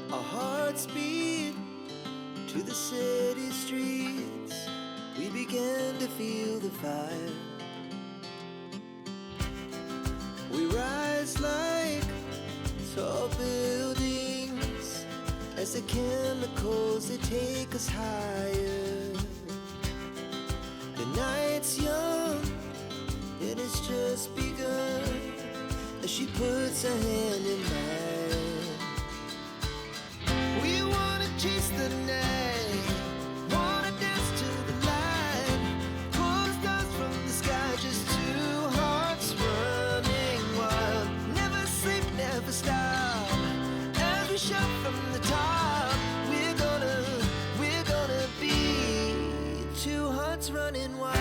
Our hearts beat to the city streets. We began to feel the fire. We rise like tall buildings as the chemicals, they take us higher. The night's young and it's just begun as she puts her hand in mine. We wanna chase the night, wanna dance to the light, pull the stars from the sky, just two hearts running wild. Never sleep, never stop, as we shout from the top. We're gonna be two hearts running wild.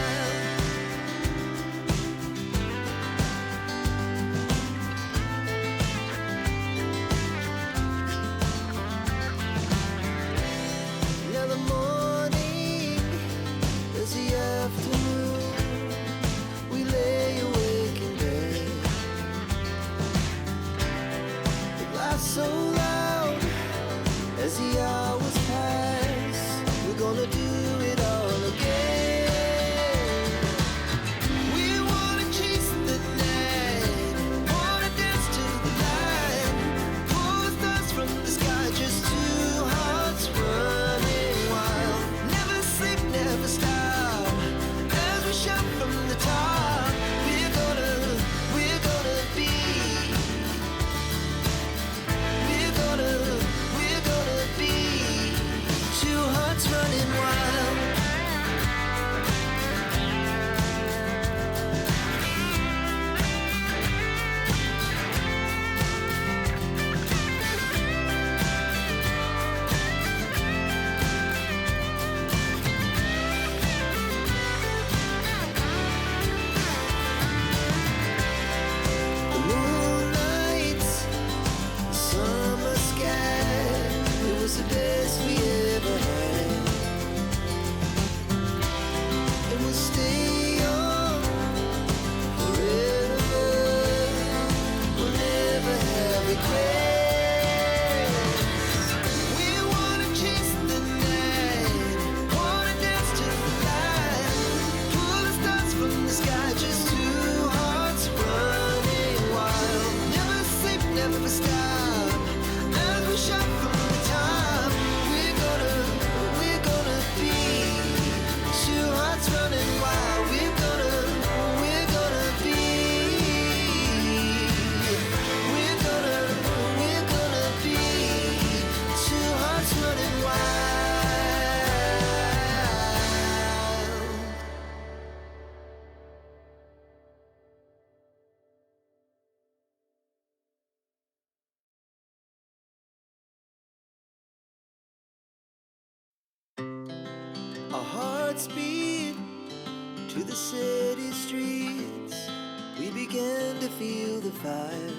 Afternoon, we lay awake in bed. The laughs so loud as the hours pass. We're gonna do it all again. We wanna chase the night, wanna dance to the light, pull the stars from the sky, just two hearts running wild. Never sleep, never stop, shout from the top. We're gonna be, we're gonna be two hearts running wild. The best we ever had, and we'll stay on forever. We'll never have regrets. We wanna chase the night, wanna dance to the light, pull the stars from the sky, just two hearts running wild. Never sleep, never stop, as we shout from the top. Running wild, we're gonna be, we're gonna be two hearts running wild. Our hearts beat to the city streets. We began to feel the fire.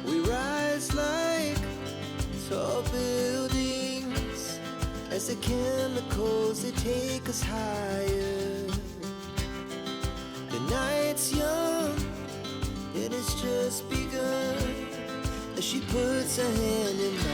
We rise like tall buildings as the chemicals, they take us higher. The night's young and it's just begun as she puts her hand in mine.